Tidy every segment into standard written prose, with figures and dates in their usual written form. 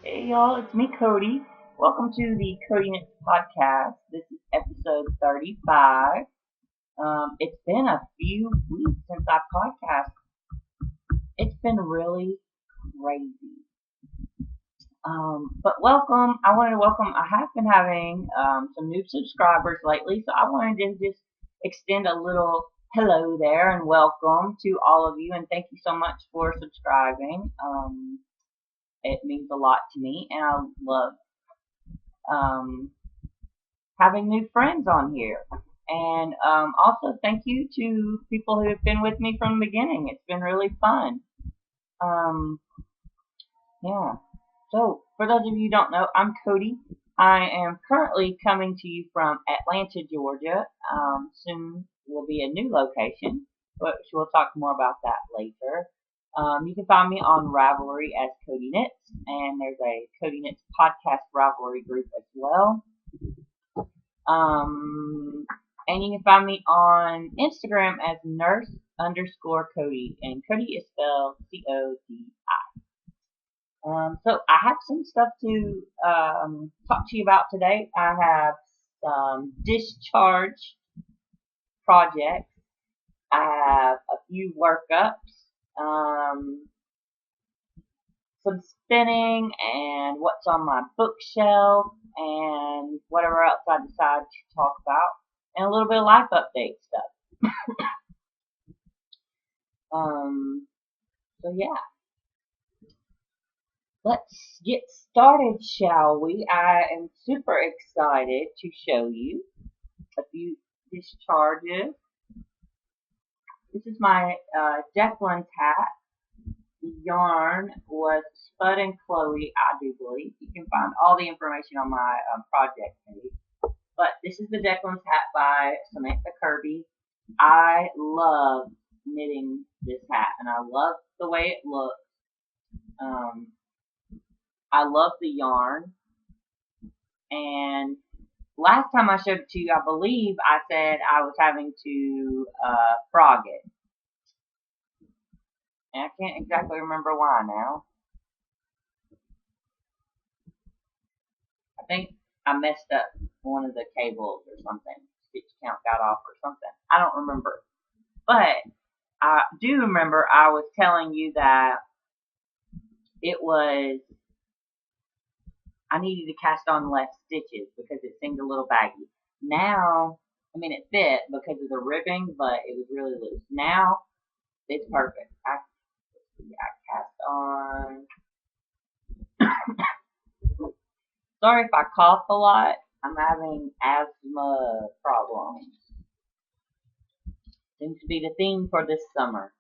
Hey y'all, it's me, Cody. Welcome to the Cody Knits podcast. This is episode 35. It's been a few weeks since I podcast. It's been really crazy. But welcome. I wanted to welcome. I have been having some new subscribers lately, so I wanted to just extend a little hello there and welcome to all of you, and thank you so much for subscribing. It means a lot to me, and I love um, having new friends on here. And also, thank you to people who have been with me from the beginning. It's been really fun. Um, yeah. So, for those of you who don't know, I'm Cody. I am currently coming to you from Atlanta, Georgia. Soon will be a new location, but we'll talk more about that later. You can find me on Ravelry as Cody Knits, and there's a Cody Knits podcast Ravelry group as well. And you can find me on Instagram as nurse_Cody, and Cody is spelled Codi. So I have some stuff to talk to you about today. I have some discharge projects. I have a few workups, some spinning, and what's on my bookshelf, and whatever else I decide to talk about, and a little bit of life update stuff. So yeah. Let's get started, shall we? I am super excited to show you a few discharges. This is my Declan's hat. The yarn was Spud and Chloe, I do believe. You can find all the information on my project page. But this is the Declan's hat by Samantha Kirby. I love knitting this hat, and I love the way it looks. I love the yarn, and last time I showed it to you, I believe I said I was having to frog it, and I can't exactly remember why now. I think I messed up one of the cables or something. Stitch count got off or something. I don't remember, but I do remember I was telling you that it was I needed to cast on less stitches because it seemed a little baggy. Now, I mean, it fit because of the ribbing, but it was really loose. Now, it's perfect. I cast on. Sorry if I cough a lot. I'm having asthma problems. Seems to be the theme for this summer.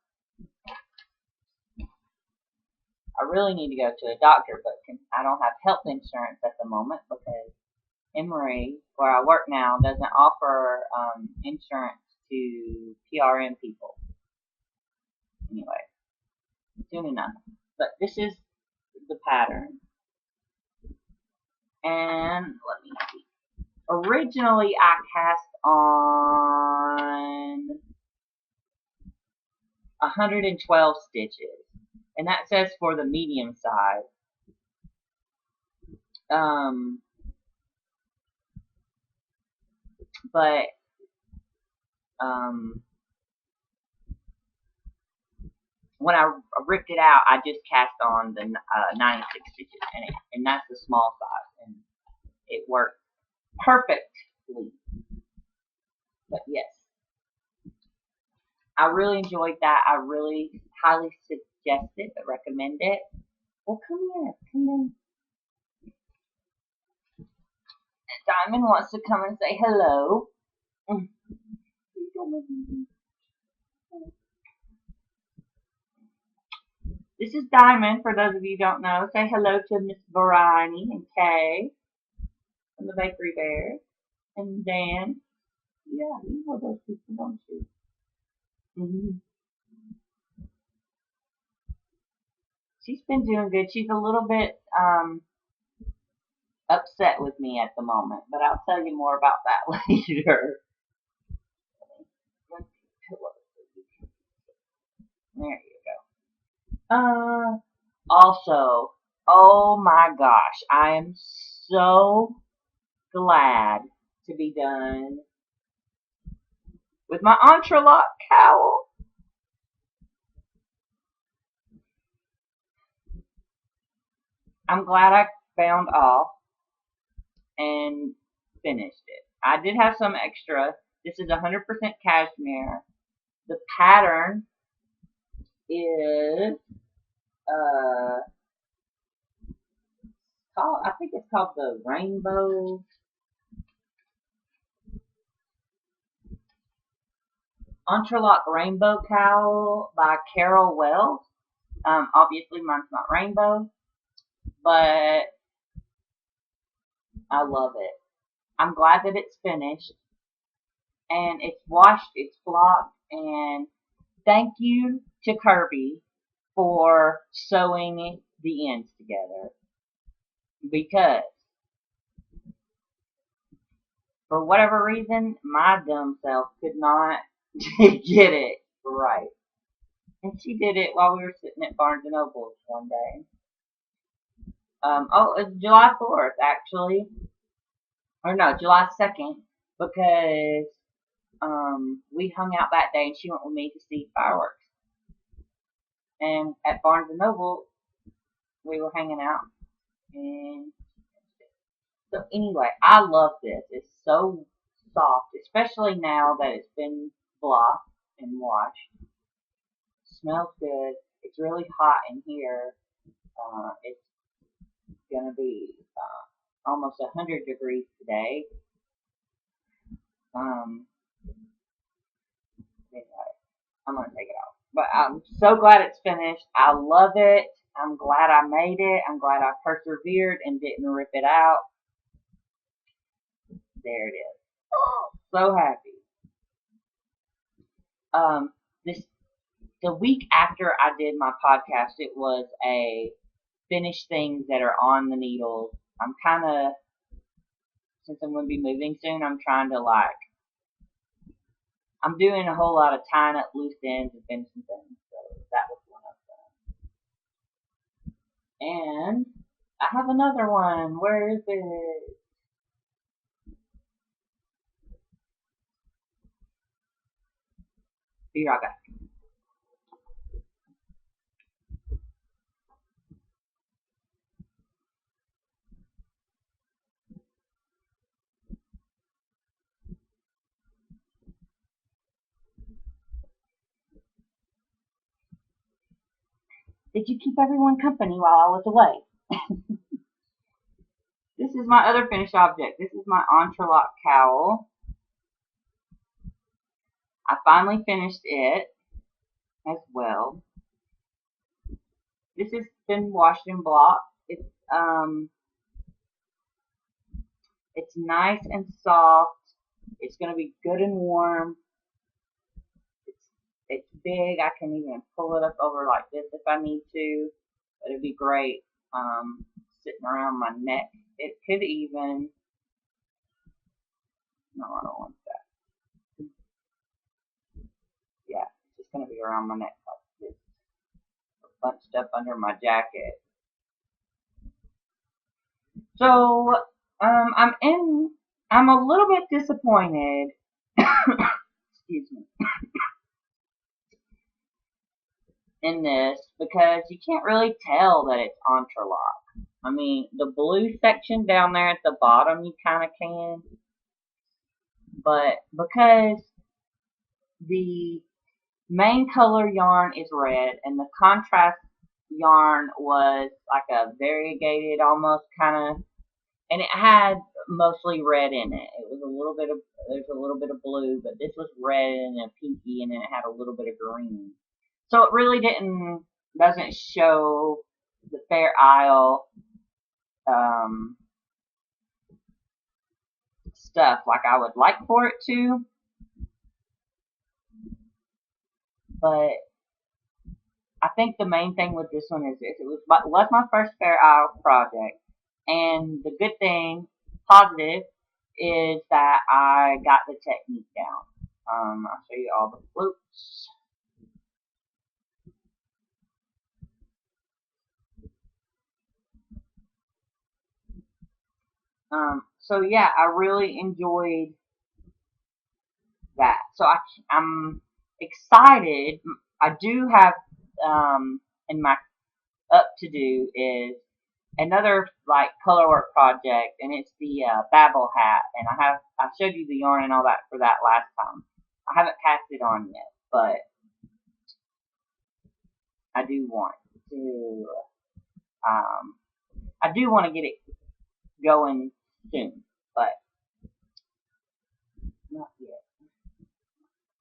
I really need to go to a doctor, but I don't have health insurance at the moment because Emory, where I work now, doesn't offer insurance to PRN people. Anyway, soon enough. But this is the pattern. And let me see. Originally, I cast on 112 stitches. And that says for the medium size. But when I ripped it out, I just cast on the 96 stitches, and that's the small size, and it worked perfectly. But yes, I really enjoyed that. I really highly suggest it, recommend it. Well, come here, come in. Diamond wants to come and say hello. This is Diamond, for those of you who don't know. Say hello to Miss Variety and Kay from the Bakery Bears. And Dan. Yeah, you know those people, don't you? She's been doing good. She's a little bit upset with me at the moment, but I'll tell you more about that later. There you go. Also, Oh my gosh, I am so glad to be done with my entrelac cowl. I'm glad I found off and finished it. I did have some extra. This is 100% cashmere. The pattern is I think it's called the Entrelac Rainbow Cowl by Carol Wells. Obviously mine's not rainbow, but I love it. I'm glad that it's finished and it's washed, it's blocked, and thank you to Kirby for sewing the ends together because for whatever reason my dumb self could not get it right. And she did it while we were sitting at Barnes and Noble one day. It was July 4th actually, or no, July 2nd, because we hung out that day and she went with me to see fireworks. And at Barnes and Noble, we were hanging out. And so anyway, I love this. It's so soft, especially now that it's been blocked and washed. Smells good. It's really hot in here. It's gonna be almost 100 degrees today. Anyway, I'm gonna take it off. But I'm so glad it's finished. I love it. I'm glad I made it. I'm glad I persevered and didn't rip it out. There it is. Oh, so happy. This the week after I did my podcast, it was a finish things that are on the needles. I'm kind of, since I'm going to be moving soon, I'm trying to I'm doing a whole lot of tying up loose ends and finishing things. So that was one of them. And I have another one. Where is it? Be right back. Did you keep everyone company while I was away? This is my other finished object. This is my entrelac cowl. I finally finished it as well. This has been washed and blocked. It's nice and soft. It's gonna be good and warm. It's it's big. I can even pull it up over like this if I need to. But it'd be great sitting around my neck. It could even, no, I don't want that. Yeah, it's just gonna be around my neck like this, bunched up under my jacket. So I'm a little bit disappointed. Excuse me. In this because you can't really tell that it's entrelac. I mean, the blue section down there at the bottom you kind of can, but because the main color yarn is red and the contrast yarn was like a variegated almost kind of, and it had mostly red in it. It was a little bit of, there's a little bit of blue, but this was red and a pinky, and then it had a little bit of green. So it really doesn't show the Fair Isle stuff like I would like for it to. But I think the main thing with this one is this. It was my first Fair Isle project. And the good thing, positive, is that I got the technique down. I'll show you all the floats. So yeah, I really enjoyed that. So I'm excited. I do have in my up to do is another like color work project, and it's the Babel hat. And I showed you the yarn and all that for that last time. I haven't passed it on yet, but I do want to. Um, I do want to get it going soon, but not yet.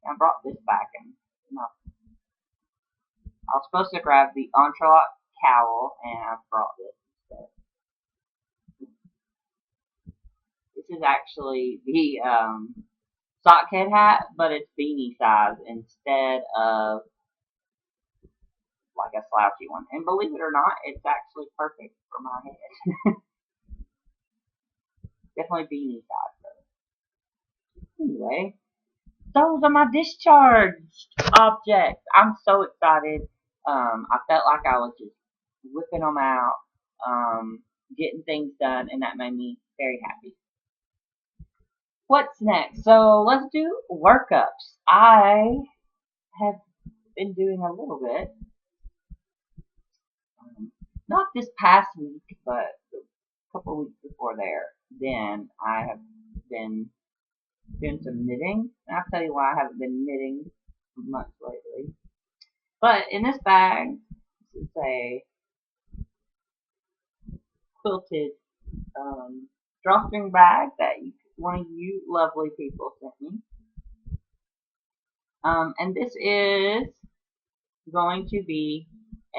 I brought this back, and no, I was supposed to grab the Entre Cowl, and I brought this instead. This is actually the sockhead hat, but it's beanie size instead of like a slouchy one. And believe it or not, it's actually perfect for my head. Definitely beanie size though. Anyway, those are my discharged objects. I'm so excited. I felt like I was just whipping them out, getting things done, and that made me very happy. What's next? So let's do workups. I have been doing a little bit. Not this past week, but a couple weeks before there. Then I have been doing some knitting. And I'll tell you why I haven't been knitting much lately. But in this bag, this is a quilted drawstring bag that one of you lovely people sent me. And this is going to be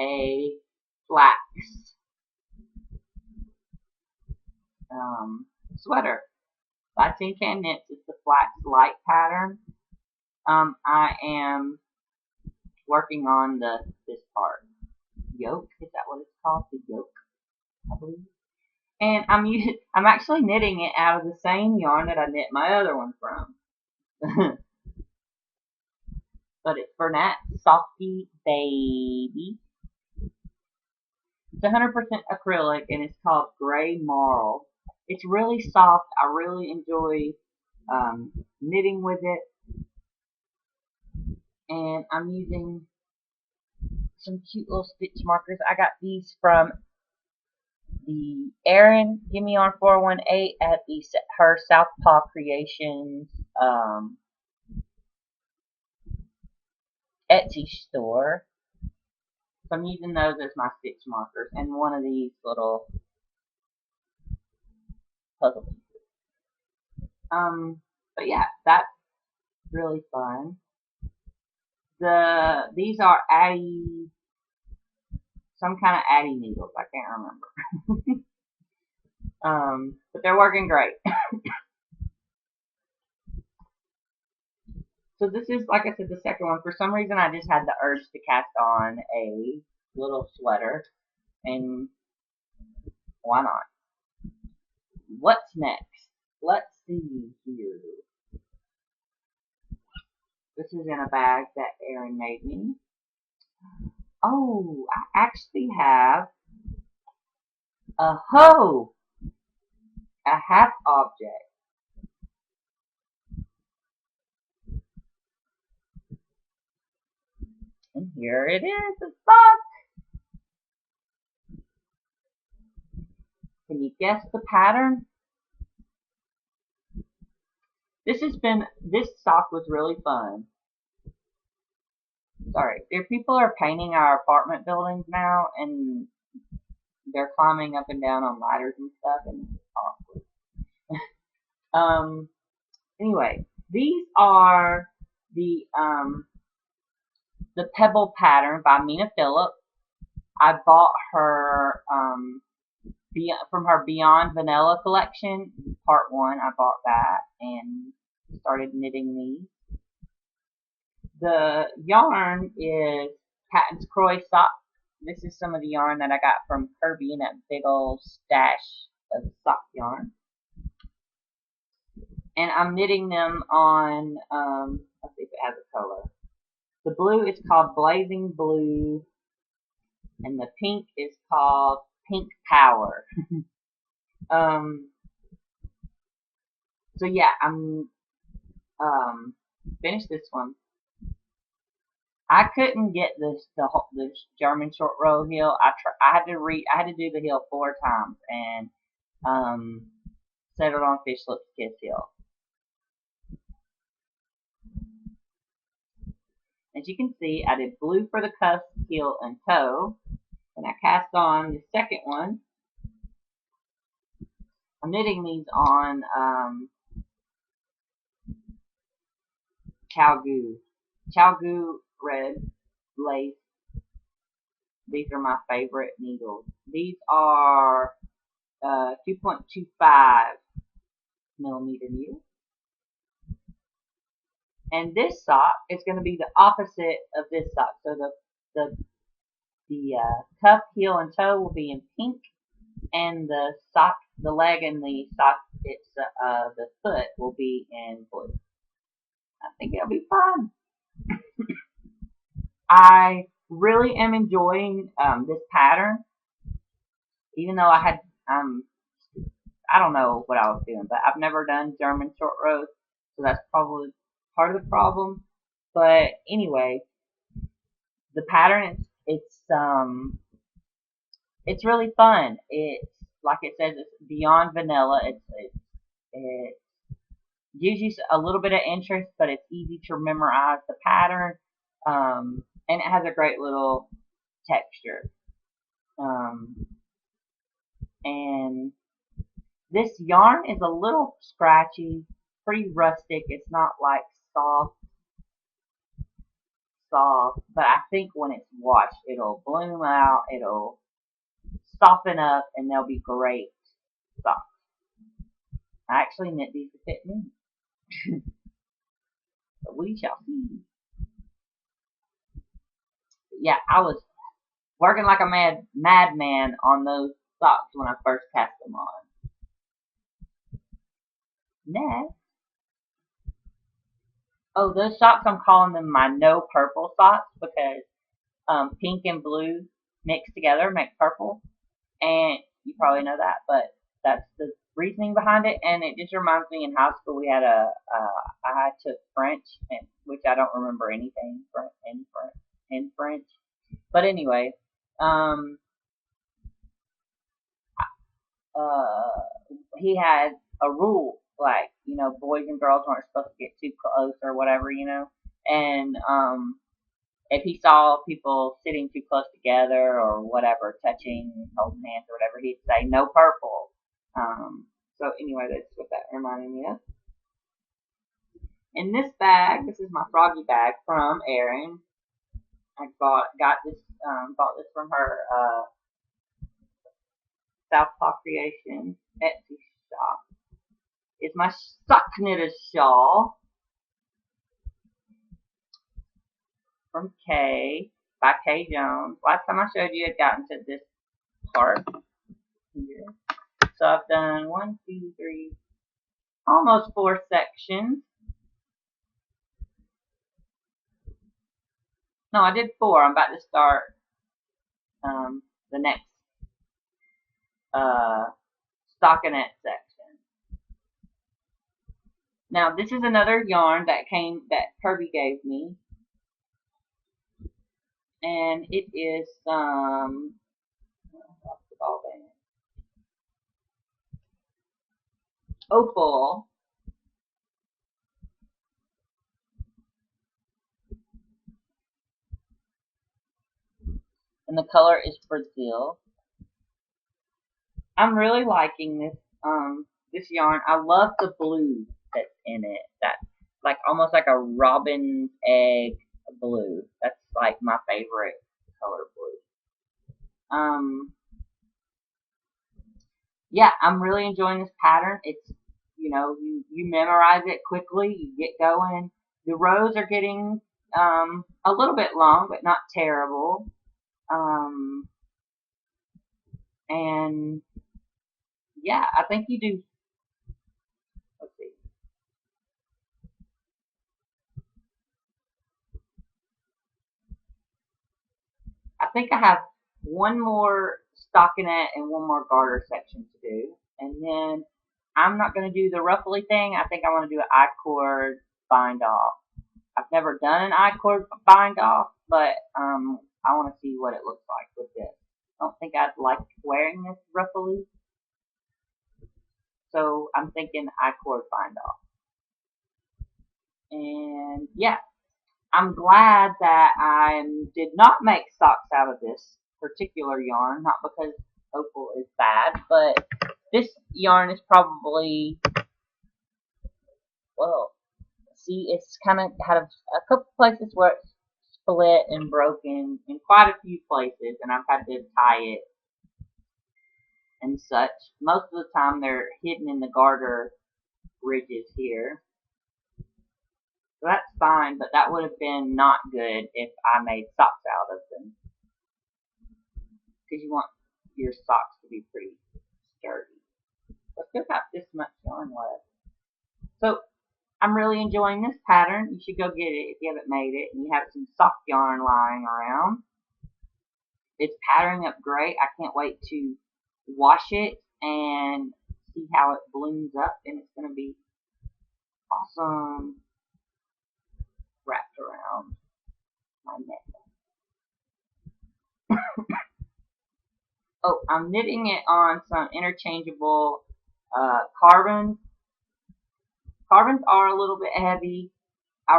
a flax sweater. By Tin Can Knits, it's the flax light pattern. I am working on this part. Yoke, is that what it's called? The yoke, I believe. And I'm actually knitting it out of the same yarn that I knit my other one from. But it's Bernat Softy Baby. It's 100% acrylic, and it's called Gray Marl. It's really soft. I really enjoy knitting with it. And I'm using some cute little stitch markers. I got these from the Erin Gimme On 418 at her Southpaw Creations Etsy store. So I'm using those as my stitch markers, and one of these little puzzle pieces. But yeah, that's really fun. These are Addy, some kind of Addy needles. I can't remember. But they're working great. So this is, like I said, the second one. For some reason, I just had the urge to cast on a little sweater, and why not? What's next? Let's see here. This is in a bag that Erin made me. Oh, I actually have a hoe, a half object. And here it is, a sock. Can you guess the pattern? This sock was really fun. Sorry, people are painting our apartment buildings now, and they're climbing up and down on ladders and stuff, and it's awkward. Anyway, these are the Pebble pattern by Mina Phillip. I bought her from her Beyond Vanilla collection, part 1. I bought that and started knitting these. The yarn is Patton's Croy sock. This is some of the yarn that I got from Kirby in that big old stash of sock yarn. And I'm knitting them on, let's see if it has a color. The blue is called Blazing Blue, and the pink is called Pink Power. So yeah, I'm finished this one. I couldn't get this German short row heel. I had to do the heel 4 times and um settled on Fish Lips Kiss heel. As you can see, I did blue for the cuff, heel, and toe, and I cast on the second one. I'm knitting these on Cowgoo red lace. These are my favorite needles. These are 2.25 millimeter needles. And this sock is going to be the opposite of this sock. So the cuff, heel, and toe will be in pink, and the leg and the sock, the foot will be in blue. I think it'll be fun. I really am enjoying this pattern, even though I don't know what I was doing, but I've never done German short rows, so that's probably part of the problem. But anyway, the pattern it's really fun. It's like it says, it's beyond vanilla. It gives you a little bit of interest, but it's easy to memorize the pattern, and it has a great little texture. And this yarn is a little scratchy, pretty rustic. It's not like soft, but I think when it's washed, it'll bloom out, it'll soften up, and they'll be great socks. I actually knit these to fit me, but we shall see. Yeah, I was working like a madman on those socks when I first cast them on. Next, oh, those socks, I'm calling them my no purple socks because pink and blue mixed together make purple, and you probably know that, but that's the reasoning behind it. And it just reminds me, in high school we had I took French, which I don't remember anything in French, but anyway, um, uh, he had a rule, like, boys and girls weren't supposed to get too close or whatever, and if he saw people sitting too close together or whatever, touching, holding hands or whatever, he'd say no purple. So anyway, that's what that reminded me of. In this bag, this is my froggy bag from Erin. I bought this from her Southpaw Creations Etsy shop. It's my sock knitter shawl from by Kay Jones. Last time I showed you, I'd gotten to this part here. So I've done 1, 2, 3, almost 4 sections. No, I did 4. I'm about to start the next stockinette section. Now this is another yarn that Kirby gave me, and it is opal. And the color is Brazil. I'm really liking this yarn. I love the blue that's in it. That, like, almost like a robin's egg blue. That's like my favorite color blue. Yeah, I'm really enjoying this pattern. It's, you memorize it quickly, you get going. The rows are getting a little bit long, but not terrible. And yeah, I think you do. Let's see. I think I have one more stockinette and one more garter section to do, and then I'm not going to do the ruffly thing. I think I want to do an I-cord bind off. I've never done an I-cord bind off, but I want to see what it looks like with this. I don't think I'd like wearing this ruffly, so I'm thinking I-cord bind off. And yeah, I'm glad that I did not make socks out of this particular yarn, not because opal is bad, but this yarn is probably, well, see, it's kind of had a couple places where it's split and broken in quite a few places, and I've had to tie it and such. Most of the time they're hidden in the garter ridges here. So that's fine, but that would have been not good if I made socks out of them. Because you want your socks to be pretty sturdy. I still got this much yarn left. So I'm really enjoying this pattern. You should go get it if you haven't made it and you have some sock yarn lying around. It's patterning up great. I can't wait to wash it and see how it blooms up, and it's going to be awesome wrapped around my neck. Oh, I'm knitting it on some interchangeable carbons. Carbons are a little bit heavy. I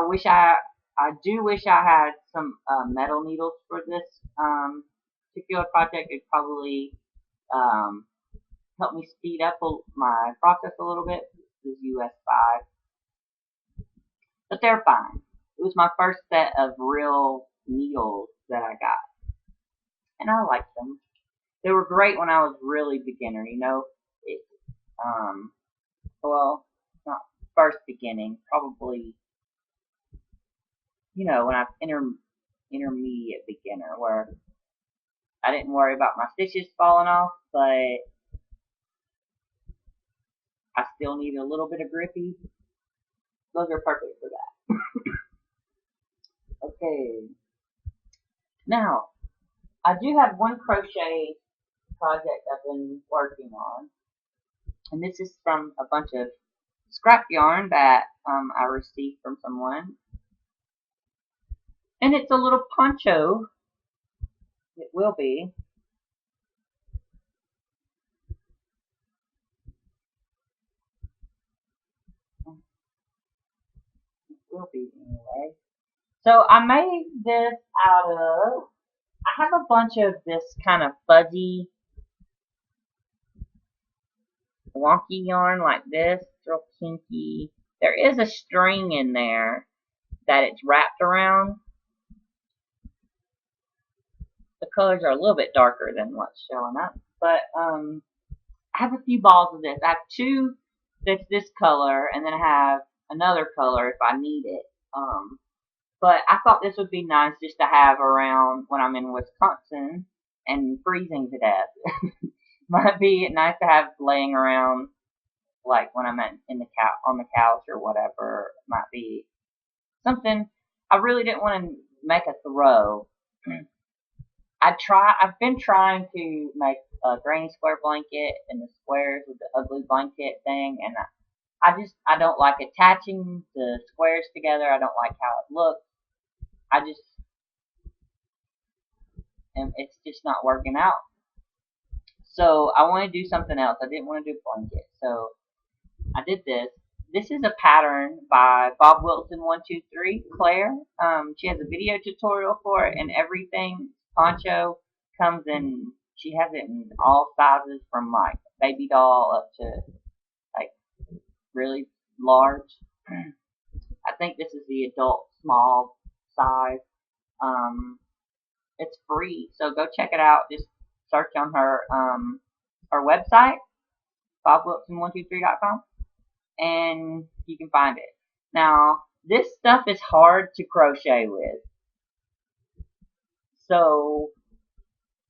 do wish I had some metal needles for this particular project. It'd probably help me speed up my process a little bit. This is US 5. But they're fine. It was my first set of real needles that I got. And I liked them. They were great when I was really beginner, you know. Well, not first beginning, probably, you know, when I was intermediate beginner, where I didn't worry about my stitches falling off, but I still need a little bit of grippy. Those are perfect for that. Okay. Now, I do have one crochet project I've been working on, and this is from a bunch of scrap yarn that I received from someone, and it's a little poncho. It will be. It will be anyway. So I made this out of, I have a bunch of this kind of fuzzy, wonky yarn like this. It's real kinky. There is a string in there that it's wrapped around. The colors are a little bit darker than what's showing up, but I have a few balls of this. I have two that's this color, and then I have another color if I need it. But I thought this would be nice just to have around when I'm in Wisconsin and freezing to death. Might be nice to have laying around, like when I'm in the on the couch or whatever. Might be something. I really didn't want to make a throw. I've been trying to make a granny square blanket and the squares with the ugly blanket thing, and I don't like attaching the squares together. I don't like how it looks. And it's just not working out. So I want to do something else. I didn't want to do a blanket, so I did this. This is a pattern by Bob Wilson 123 Claire. She has a video tutorial for it, and everything poncho comes in. She has it in all sizes, from like baby doll up to like really large. I think this is the adult small size. It's free, so go check it out. Just search on her website, bobwilson123.com, and you can find it. Now, this stuff is hard to crochet with. So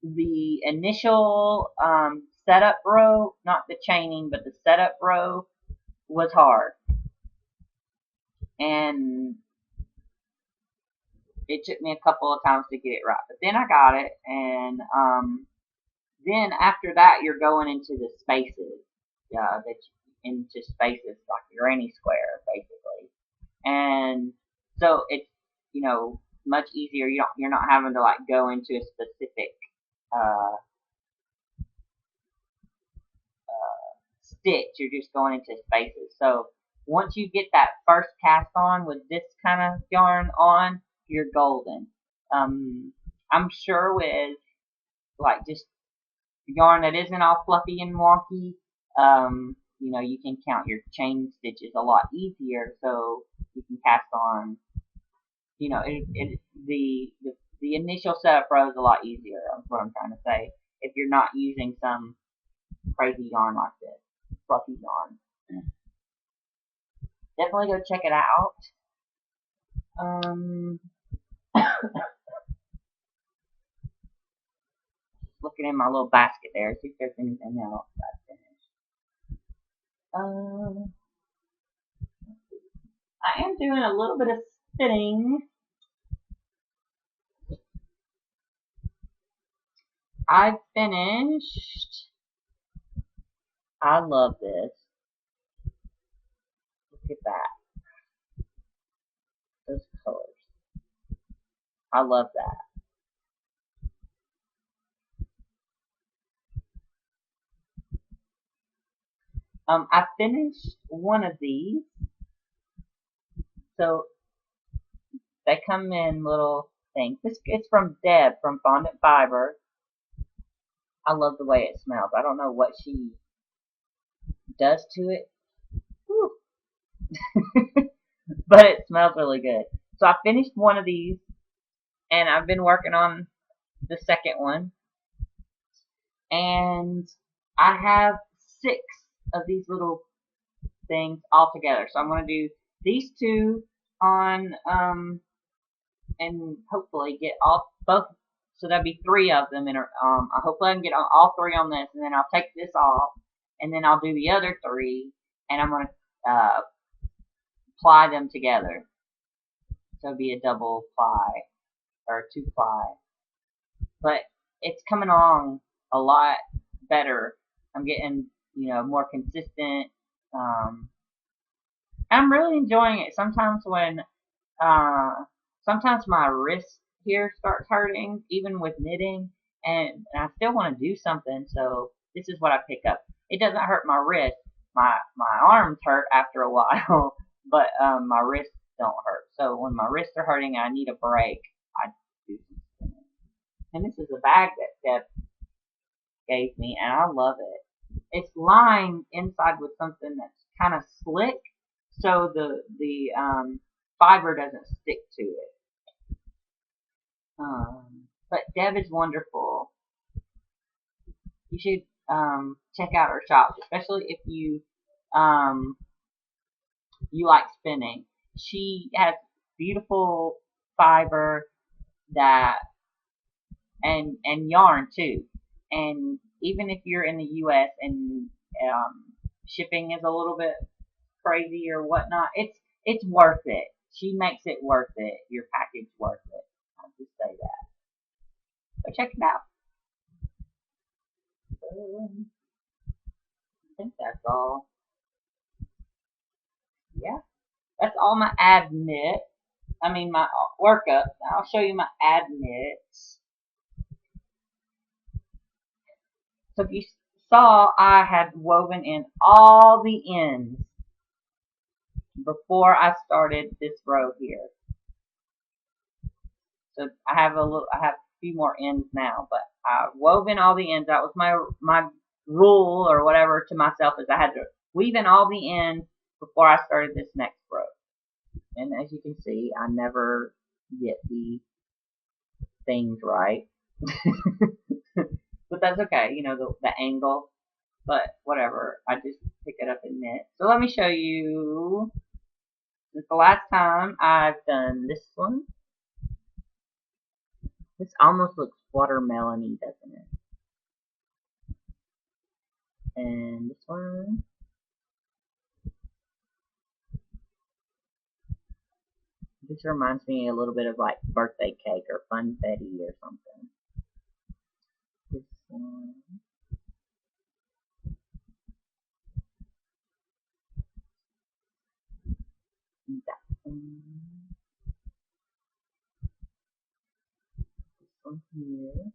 the initial setup row, not the chaining, but the setup row was hard. And it took me a couple of times to get it right. But then I got it, and then after that, you're going into the spaces. into spaces like a granny square, basically. And so it's, you know, much easier. You're not having to like go into a specific uh, stitch. You're just going into spaces. So once you get that first cast on with this kind of yarn on, you're golden. I'm sure with like just yarn that isn't all fluffy and wonky, you know, you can count your chain stitches a lot easier. So you can cast on, you know, the initial setup row is a lot easier. That's what I'm trying to say. If you're not using some crazy yarn like this, fluffy yarn, definitely go check it out. Um, looking in my little basket there, see if there's anything else I finished. I am doing a little bit of spinning. I finished. I love this. Look at that. Those colors. I love that. I finished one of these. So they come in little things. This is from Deb from Fondant Fiber. I love the way it smells. I don't know what she does to it. But it smells really good. So I finished one of these, and I've been working on the second one, and I have 6 of these little things all together. So I'm going to do these 2 on, and hopefully get all both. So that'll be 3 of them, and hopefully I can get all 3 on this, and then I'll take this off, and then I'll do the other 3, and I'm going to ply them together. So it'll be a double ply or 2 ply, but it's coming along a lot better. I'm getting, you know, more consistent. I'm really enjoying it. Sometimes when sometimes my wrist here starts hurting, even with knitting, and I still want to do something. So this is what I pick up. It doesn't hurt my wrist. My arms hurt after a while, but my wrists don't hurt. So when my wrists are hurting and I need a break, I do some spinning. And this is a bag that Deb gave me, and I love it. It's lined inside with something that's kind of slick, so the fiber doesn't stick to it. But Deb is wonderful. You should check out her shop, especially if you you like spinning. She has beautiful fiber that and yarn too. And even if you're in the U.S. and shipping is a little bit crazy or whatnot, it's worth it. She makes it worth it. Your package worth it. I'll just say that. So check it out. I think that's all. Yeah, that's all my ad knit. I mean my workup. I'll show you my ad knits. So if you saw, I had woven in all the ends before I started this row here. So I have a few more ends now, but I wove in all the ends. That was my rule or whatever to myself, is I had to weave in all the ends before I started this next row. And as you can see, I never get the things right. But that's okay, you know, the angle. But whatever, I just pick it up and knit. So let me show you. Since the last time I've done this one. This almost looks watermelon-y, doesn't it? And this one. This reminds me a little bit of like birthday cake or funfetti or something. This one. here,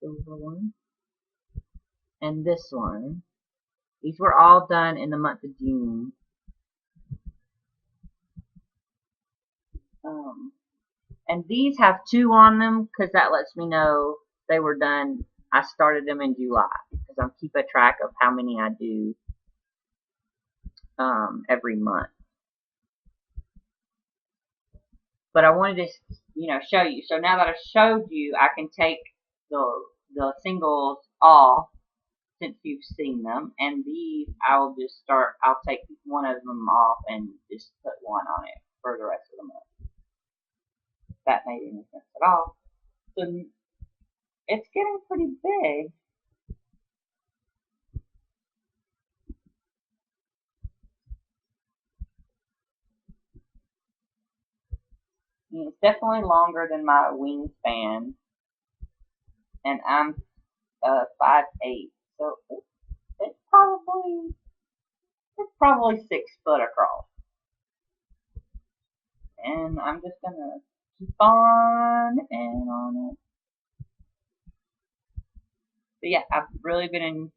silver one, and this one. These were all done in the month of June. And these have 2 on them because that lets me know they were done. I started them in July because I'm keeping track of how many I do every month. But I wanted to, show you. So now that I showed you, I can take the singles off since you've seen them, and these I'll take one of them off and just put one on it for the rest of the month. If that made any sense at all. So it's getting pretty big. It's definitely longer than my wingspan, and I'm 5'8", so it's probably 6 foot across. And I'm just gonna keep on and on it. But yeah, I've really been in.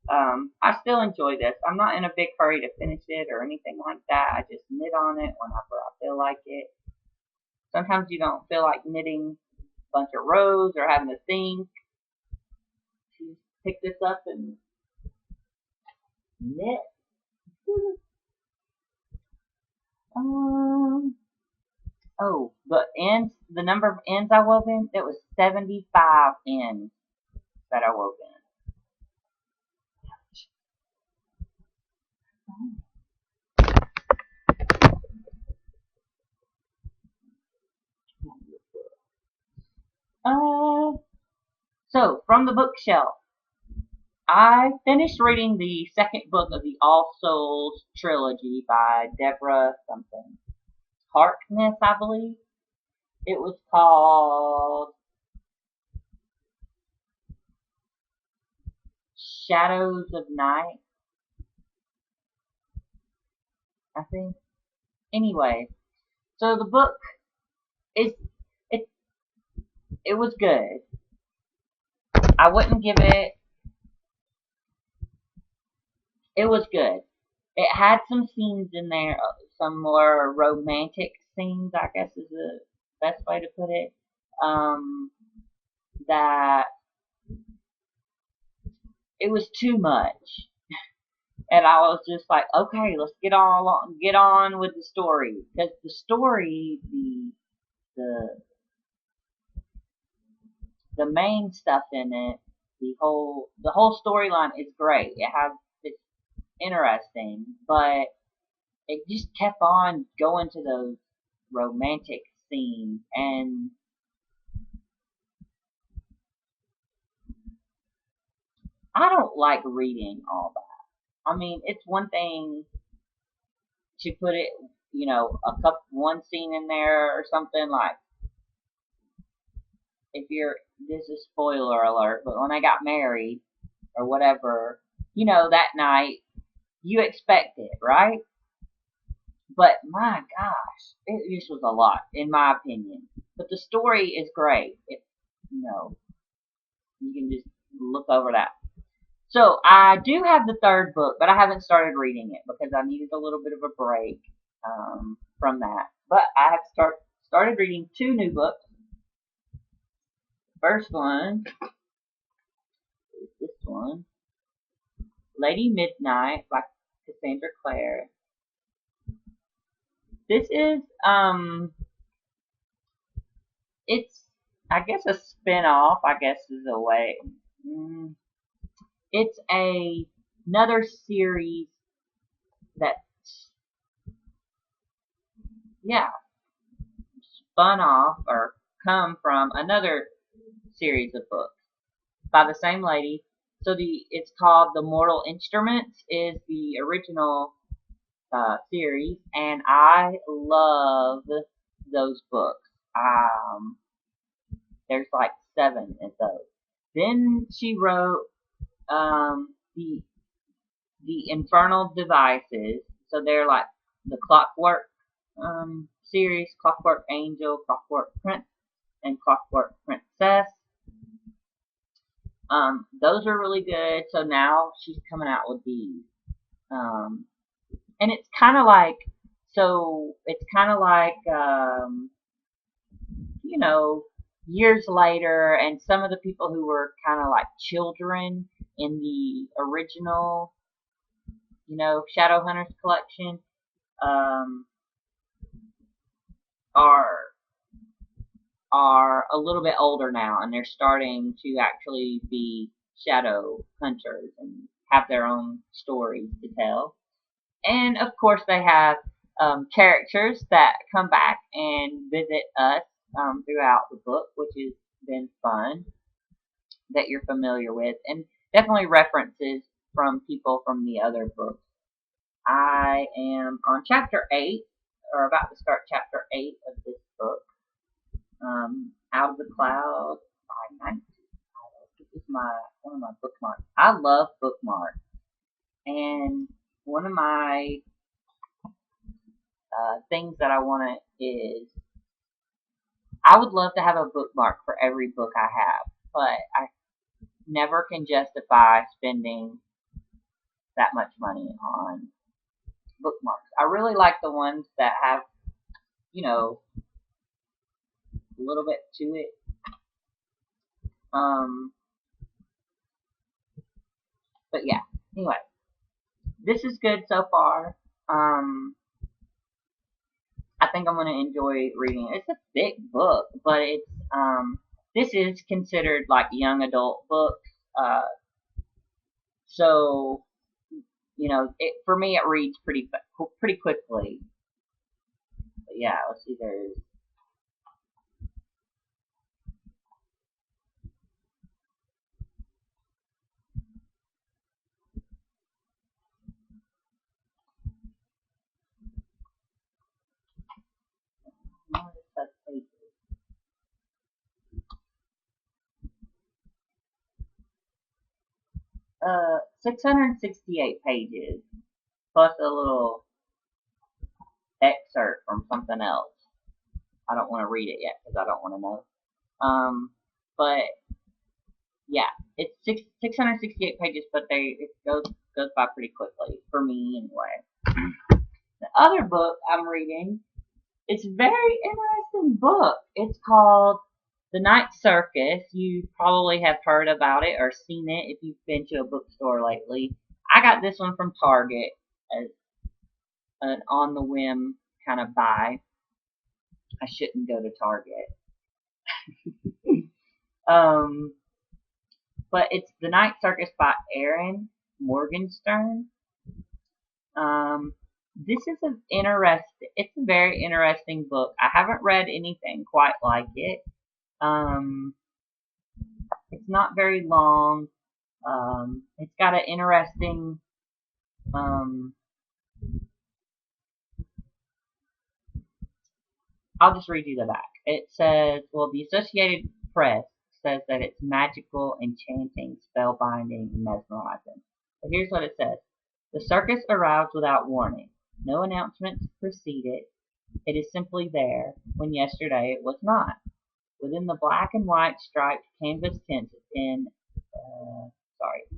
I still enjoy this. I'm not in a big hurry to finish it or anything like that. I just knit on it whenever I feel like it. Sometimes you don't feel like knitting a bunch of rows or having to think. You pick this up and knit. Oh, the number of ends I wove in, it was 75 ends that I wove in. So from the bookshelf, I finished reading the second book of the All Souls trilogy by Deborah something. Harkness, I believe. It was called Shadows of Night, I think. Anyway, so the book is it was good. I wouldn't give it. It was good. It had some scenes in there, some more romantic scenes, I guess is the best way to put it. That it was too much, and I was just like, okay, let's get on with the story, because the story, the main stuff in it, the whole storyline is great. It's interesting, but it just kept on going to those romantic scenes, and I don't like reading all that. I mean, it's one thing to put it, one scene in there or something, like, if this is spoiler alert, but when I got married or whatever, that night, you expect it, right? But my gosh, it just was a lot, in my opinion. But the story is great. You can just look over that. So I do have the third book, but I haven't started reading it because I needed a little bit of a break from that. But I have started reading 2 new books. First one is this one, Lady Midnight by Cassandra Clare. This is it's, I guess, a spin-off, I guess is a way. It's another series that, spun off or come from another series of books by the same lady. So it's called The Mortal Instruments is the original series, and I love those books. There's like 7 in those. Then she wrote the Infernal Devices. So they're like the Clockwork series, Clockwork Angel, Clockwork Prince, and Clockwork Princess. Those are really good. So now she's coming out with these. And it's kind of like, you know, years later, and some of the people who were kind of like children in the original, Shadowhunters collection, um, are are a little bit older now, and they're starting to actually be shadow hunters and have their own stories to tell. And of course, they have characters that come back and visit us throughout the book, which has been fun, that you're familiar with, and definitely references from people from the other books. I am on chapter 8, or about to start chapter 8 of this book, Out of the Clouds by Night Circus. This is one of my bookmarks. I love bookmarks, and one of my things that I want is I would love to have a bookmark for every book I have, but I never can justify spending that much money on bookmarks. I really like the ones that have, a little bit to it. But yeah, anyway, this is good so far. I think I'm going to enjoy reading it. It's a thick book, but this is considered like young adult book. So, for me, it reads pretty quickly. But yeah, let's see, there's pages. 668 pages, plus a little excerpt from something else. I don't want to read it yet because I don't want to know. But yeah, it's 668 pages, but it goes by pretty quickly for me anyway. The other book I'm reading, it's a very interesting book. It's called The Night Circus. You probably have heard about it or seen it if you've been to a bookstore lately. I got this one from Target as an on the whim kind of buy. I shouldn't go to Target. But it's The Night Circus by Erin Morgenstern. This is it's a very interesting book. I haven't read anything quite like it. It's not very long. It's got an interesting, I'll just read you the back. It says, well, the Associated Press says that it's magical, enchanting, spellbinding, and mesmerizing. But here's what it says. The circus arrives without warning. No announcements precede it. It is simply there, when yesterday it was not. Within the black and white striped canvas tents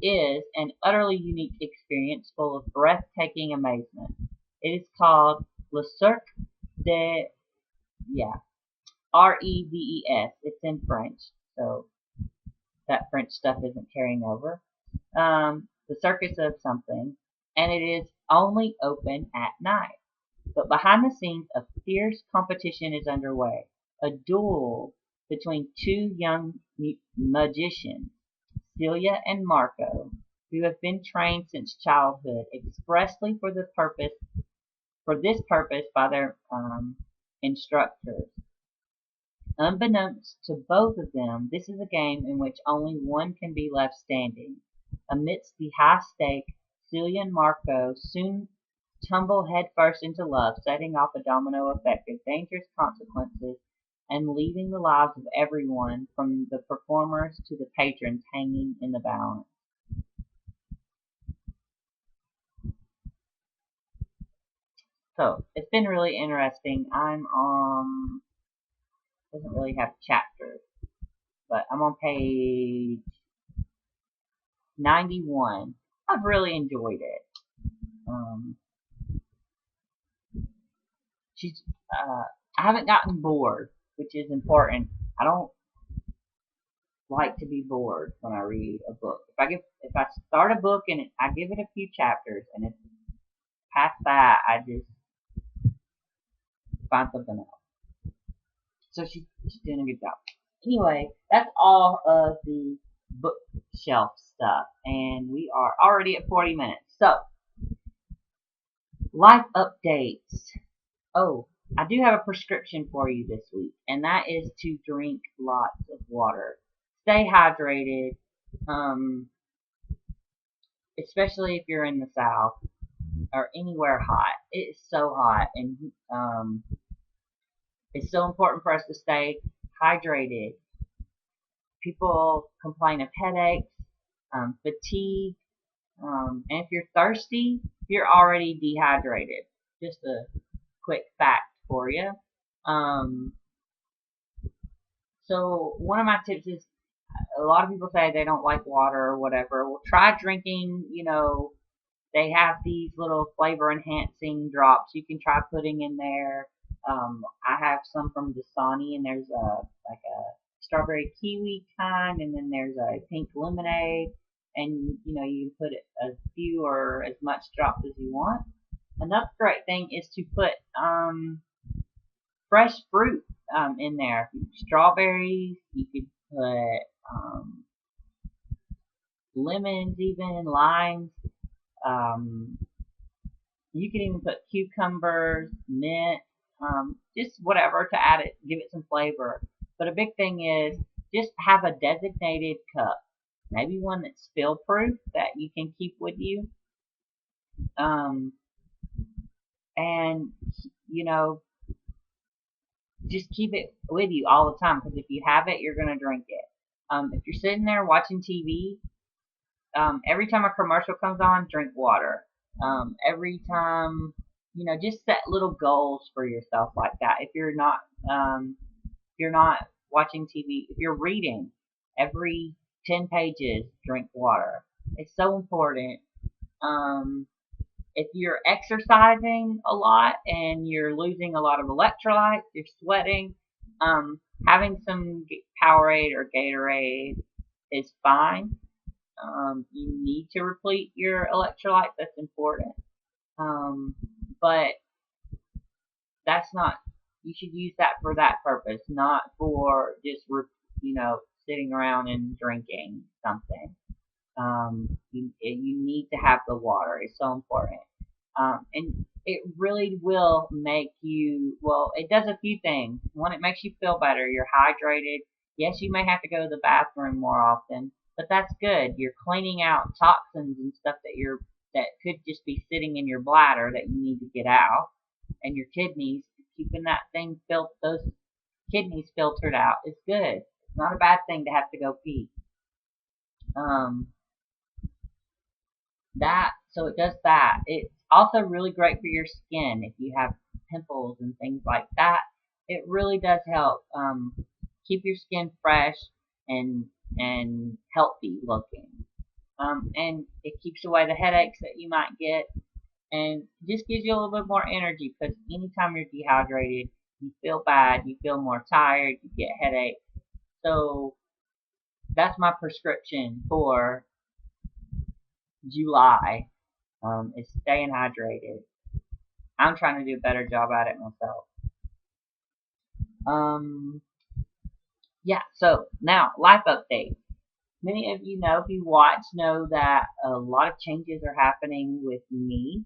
is an utterly unique experience full of breathtaking amazement. It is called Le Cirque de, Reves. It's in French, so that French stuff isn't carrying over. The circus of something, and it is only open at night. But behind the scenes, a fierce competition is underway. A duel between two young magicians, Celia and Marco, who have been trained since childhood expressly for this purpose by their instructors. Unbeknownst to both of them, this is a game in which only one can be left standing. Amidst the high stake, Celia and Marco soon tumble headfirst into love, setting off a domino effect of dangerous consequences and leaving the lives of everyone, from the performers to the patrons, hanging in the balance. So, it's been really interesting. I'm on Doesn't really have chapters, but I'm on page 91. I've really enjoyed it. She's I haven't gotten bored, which is important. I don't like to be bored when I read a book. If I start a book and I give it a few chapters and it's past that, I just find something else. So she's doing a good job. Anyway, that's all of the bookshelf stuff, and we are already at 40 minutes. So, life updates. Oh, I do have a prescription for you this week, and that is to drink lots of water. Stay hydrated, especially if you're in the South or anywhere hot. It is so hot, and it's so important for us to stay hydrated. People complain of headaches, fatigue, and if you're thirsty, you're already dehydrated. Just a quick fact for you. So one of my tips is, a lot of people say they don't like water or whatever. Well, try drinking, they have these little flavor enhancing drops you can try putting in there. I have some from Dasani, and there's like a strawberry kiwi kind, and then there's a pink lemonade, and you can put a few or as much drops as you want. Another great thing is to put fresh fruit in there. Strawberries, you could put lemons, even limes. You can even put cucumbers, mint, just whatever to add it, give it some flavor. But a big thing is just have a designated cup, maybe one that's spill proof that you can keep with you. And just keep it with you all the time, because if you have it, you're gonna drink it. If you're sitting there watching TV, every time a commercial comes on, drink water. Every time, just set little goals for yourself like that. If you're not watching TV, if you're reading, every 10 pages, drink water. It's so important. If you're exercising a lot and you're losing a lot of electrolytes, you're sweating, having some Powerade or Gatorade is fine. You need to replete your electrolytes. That's important. But that's not, you should use that for that purpose, not for just, sitting around and drinking something. You need to have the water. It's so important. And it really will make you, well, it does a few things. One, it makes you feel better. You're hydrated. Yes, you may have to go to the bathroom more often, but that's good. You're cleaning out toxins and stuff that could just be sitting in your bladder that you need to get out, and your kidneys, keeping those kidneys filtered out is good. It's not a bad thing to have to go pee. So it does that. It's also really great for your skin if you have pimples and things like that. It really does help keep your skin fresh and healthy looking. And it keeps away the headaches that you might get, and just gives you a little bit more energy, because anytime you're dehydrated, you feel bad, you feel more tired, you get headaches. So that's my prescription for July, is staying hydrated. I'm trying to do a better job at it myself. Yeah, so now life update. Many of you know, if you watch, know that a lot of changes are happening with me.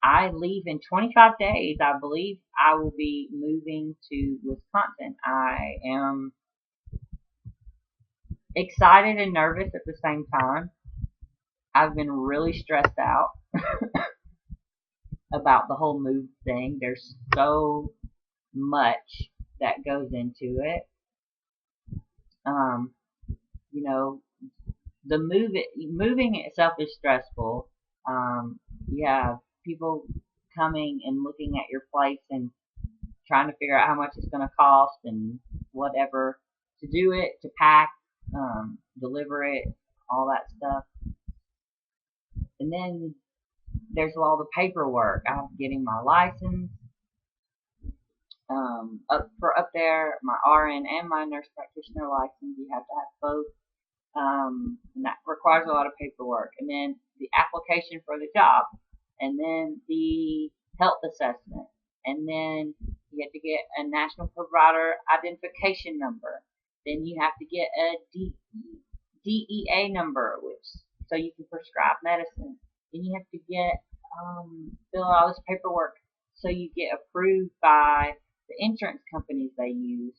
I leave in 25 days. I believe I will be moving to Wisconsin. I am excited and nervous at the same time. I've been really stressed out about the whole move thing. There's so much that goes into it. The moving itself is stressful. You have people coming and looking at your place and trying to figure out how much it's going to cost and whatever to do it, to pack, deliver it, all that stuff. And then there's all the paperwork. I'm getting my license, up there, my RN and my nurse practitioner license. You have to have both, and that requires a lot of paperwork. And then the application for the job, and then the health assessment, and then you have to get a national provider identification number. Then you have to get a DEA number, which so you can prescribe medicine. Then you have to get fill out all this paperwork so you get approved by the insurance companies they use,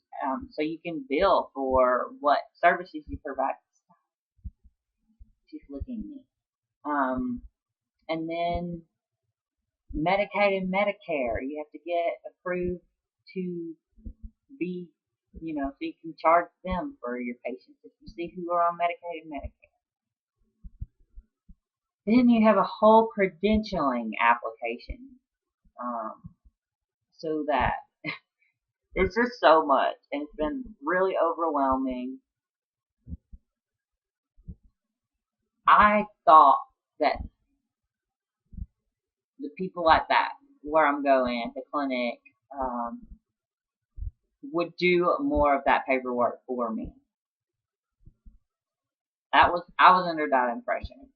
so you can bill for what services you provide. She's looking at me. And then Medicaid and Medicare, you have to get approved to be, so you can charge them for your patients if you see who are on Medicaid and Medicare. Then you have a whole credentialing application, so that it's just so much, and it's been really overwhelming. I thought that the people at that, where I'm going, at the clinic, would do more of that paperwork for me. I was under that impression,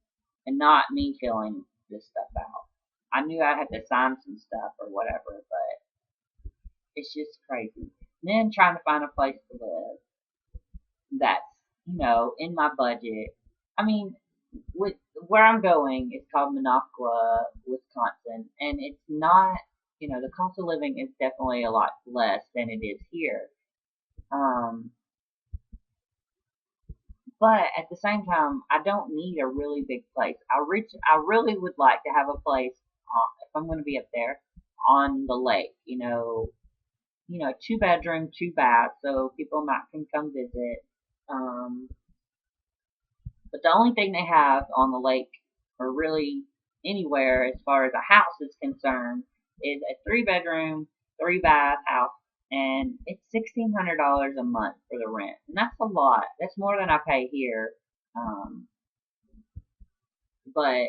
and not me filling this stuff out. I knew I had to sign some stuff or whatever, but it's just crazy. And then trying to find a place to live that's, in my budget. I mean, with where I'm going, it's called Minocqua, Wisconsin, and it's not, the cost of living is definitely a lot less than it is here. But at the same time, I don't need a really big place. I really would like to have a place, if I'm going to be up there, on the lake. 2-bedroom, 2-bath, so people can come visit. But the only thing they have on the lake, or really anywhere as far as a house is concerned, is a 3-bedroom, 3-bath house, and it's $1,600 a month for the rent, and that's a lot. That's more than I pay here, but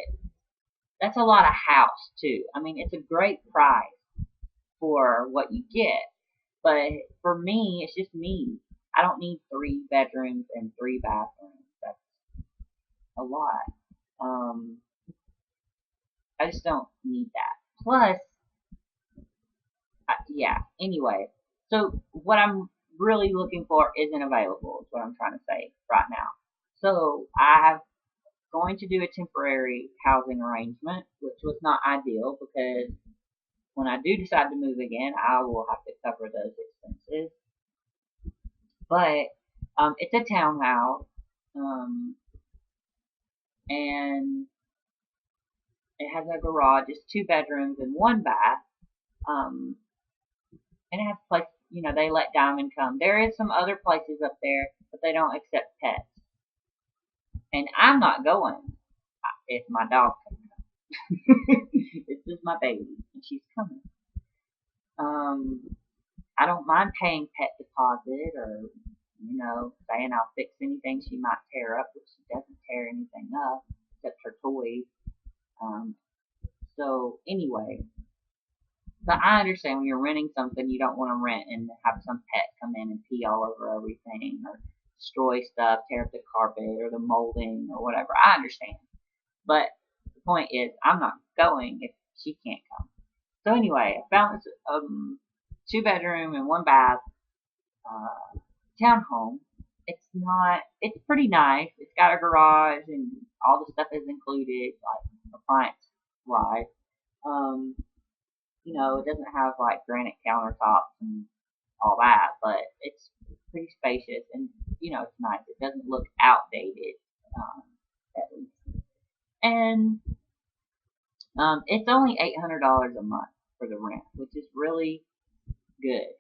that's a lot of house too. I mean, it's a great price for what you get, but for me, it's just me. I don't need 3 bedrooms and 3 bathrooms. That's a lot. I just don't need that. Plus, yeah. Anyway, so what I'm really looking for isn't available. Is what I'm trying to say right now. So I have going to do a temporary housing arrangement, which was not ideal because when I do decide to move again, I will have to cover those expenses. But it's a townhouse, and it has a garage. It's 2 bedrooms and 1 bath, and it has a place. They let Diamond come. There is some other places up there, but they don't accept pets. And I'm not going if my dog can come. This is my baby, and she's coming. I don't mind paying pet deposit, or saying I'll fix anything she might tear up, but she doesn't tear anything up except her toys. So anyway, but I understand when you're renting something, you don't want to rent and have some pet come in and pee all over everything, or destroy stuff, tear up the carpet or the molding or whatever. I understand, but the point is, I'm not going if she can't come. So anyway, I found this 2-bedroom and 1 bath townhome. It's pretty nice. It's got a garage and all the stuff is included, like appliance wise. It doesn't have like granite countertops and all that, but it's pretty spacious, and it's nice. It doesn't look outdated, at least. And it's only $800 a month for the rent, which is really good.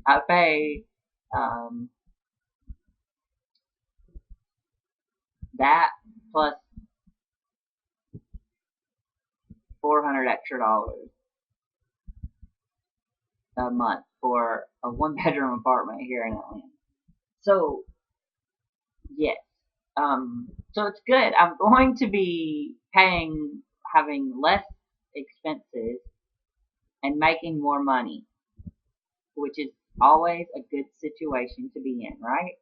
I pay that plus $400 extra. a month for a 1 bedroom apartment here in Atlanta. So yes, so it's good. I'm going to be having less expenses and making more money, which is always a good situation to be in, right?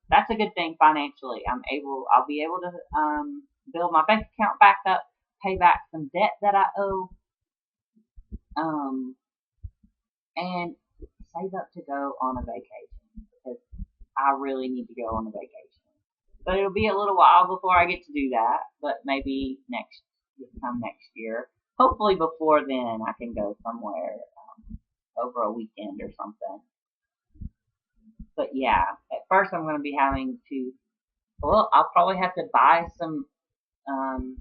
That's a good thing financially. I'll be able to build my bank account back up, pay back some debt that I owe, um, and save up to go on a vacation because I really need to go on a vacation. But it'll be a little while before I get to do that. But maybe this time next year. Hopefully before then I can go somewhere over a weekend or something. But yeah, at first I'm going to be having to. Well, I'll probably have to buy some um,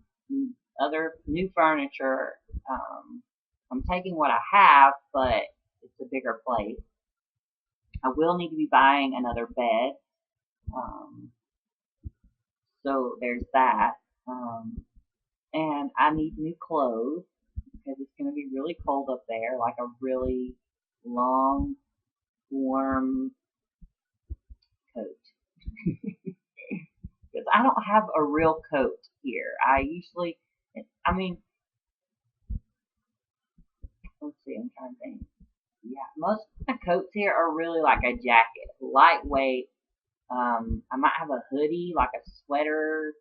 other new furniture. I'm taking what I have, but it's a bigger place. I will need to be buying another bed. Um, so there's that. And I need new clothes because it's going to be really cold up there, like a really long, warm coat. Because I don't have a real coat here. I mean, let's see, I'm trying to think. Yeah, most of my coats here are really like a jacket, lightweight. I might have a hoodie, like a sweater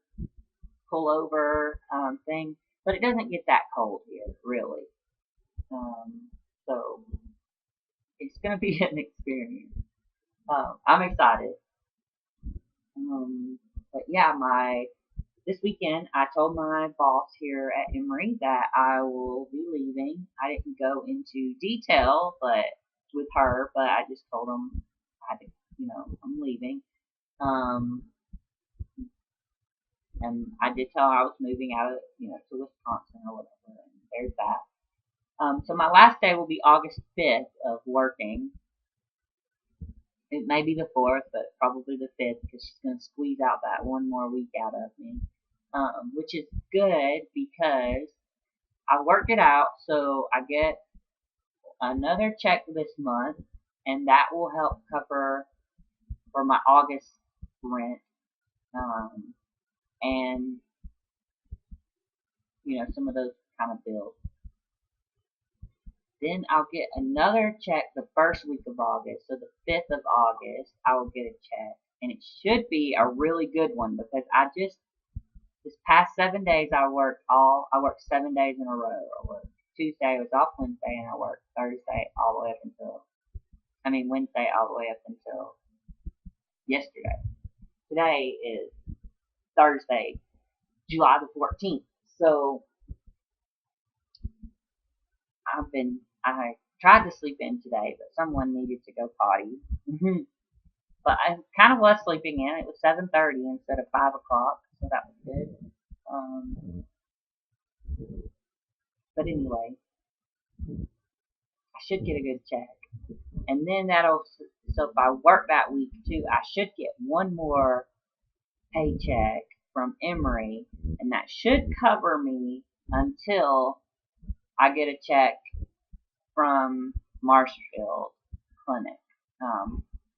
pullover thing, but it doesn't get that cold here, really. So it's gonna be an experience. I'm excited. But yeah, my this weekend I told my boss here at Emory that I will be leaving. I didn't go into detail, but with her, but I just told him I'm leaving. Um, and I did tell her I was moving out of to Wisconsin or whatever. And there's that. So my last day will be August 5th of working. It may be the 4th, but probably the 5th because she's going to squeeze out that one more week out of me, which is good because I work it out so I get another check this month, and that will help cover for my August rent, and some of those kind of bills. Then I'll get another check the first week of August. So the 5th of August, I will get a check. And it should be a really good one because this past 7 days, I worked 7 days in a row. I worked Tuesday, I was off Wednesday, and I worked Thursday all the way up Wednesday all the way up until yesterday. Today is Thursday, July the 14th. So I tried to sleep in today, but someone needed to go potty. But I kind of was sleeping in. It was 7:30 instead of 5 o'clock, so that was good. But anyway, I should get a good check, and then so if I work that week too, I should get one more paycheck from Emory, and that should cover me until I get a check from Marshfield Clinic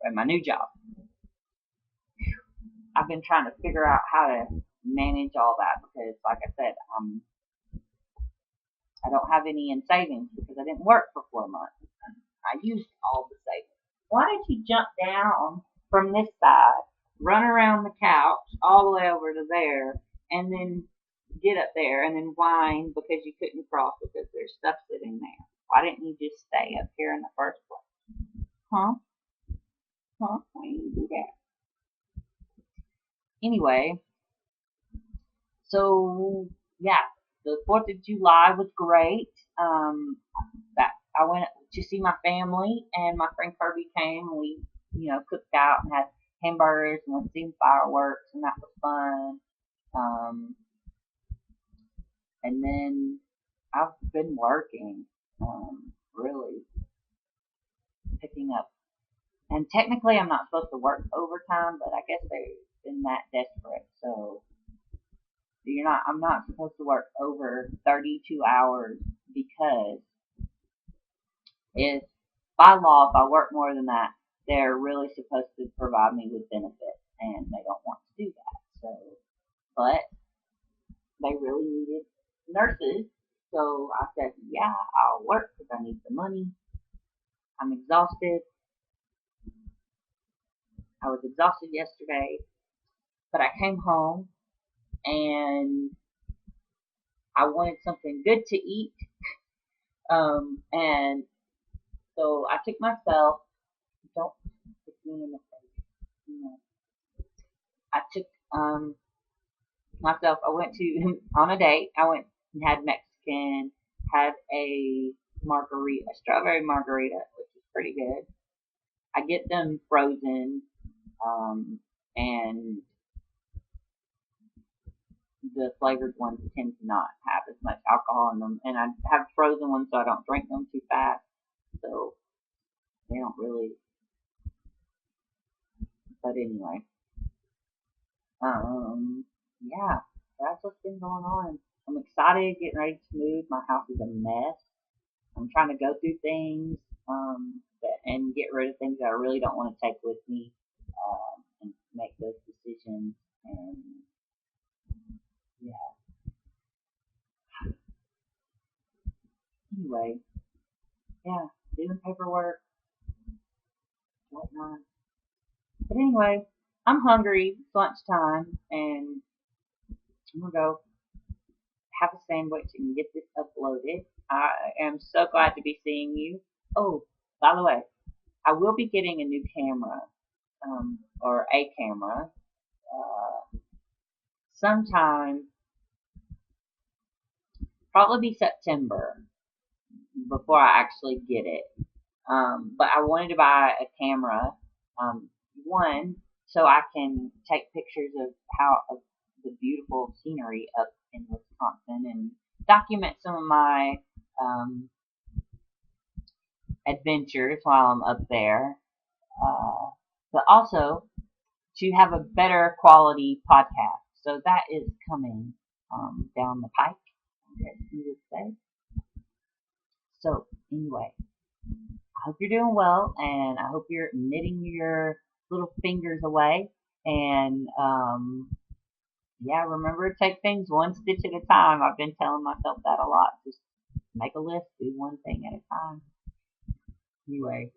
at my new job. I've been trying to figure out how to manage all that because, like I said, I don't have any in savings because I didn't work for 4 months. I used all the savings. Why don't you jump down from this side, run around the couch all the way over to there, and then get up there and then whine because you couldn't cross because there's stuff sitting there? Why didn't you just stay up here in the first place? Huh? Why didn't you do that? Anyway, so yeah, the 4th of July was great. That I went to see my family, and my friend Kirby came, and we, cooked out and had hamburgers and went seeing fireworks, and that was fun. And then I've been working, really picking up. And technically, I'm not supposed to work overtime, but I guess they've been that desperate, so I'm not supposed to work over 32 hours because is by law, if I work more than that, they're really supposed to provide me with benefits, and they don't want to do that. So, but they really needed nurses, so I said, yeah, I'll work because I need the money. I'm exhausted. I was exhausted yesterday, but I came home and I wanted something good to eat. And so I took myself, don't look me in the face, you know, I took myself, I went to, on a date, I went and had Mexican, had a margarita, a strawberry margarita, which is pretty good. I get them frozen, and the flavored ones tend to not have as much alcohol in them, and I have frozen ones so I don't drink them too fast, so they don't really, but anyway, yeah, that's what's been going on. I'm excited, getting ready to move. My house is a mess. I'm trying to go through things, and get rid of things that I really don't want to take with me, and make those decisions. And yeah, anyway, yeah, doing paperwork, whatnot. But anyway, I'm hungry. It's lunchtime, and I'm gonna go have a sandwich and get this uploaded. I am so glad to be seeing you. Oh, by the way, I will be getting a new camera, or a camera, sometime, probably be September before I actually get it. But I wanted to buy a camera, one, so I can take pictures of the beautiful scenery up in Wisconsin and document some of my um, adventures while I'm up there. Uh, but also to have a better quality podcast. So that is coming, down the pike, as you would say. So anyway, I hope you're doing well, and I hope you're knitting your little fingers away. And yeah, remember to take things one stitch at a time. I've been telling myself that a lot. Just make a list, do one thing at a time. Anyway,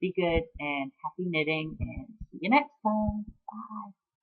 be good and happy knitting, and see you next time. Bye.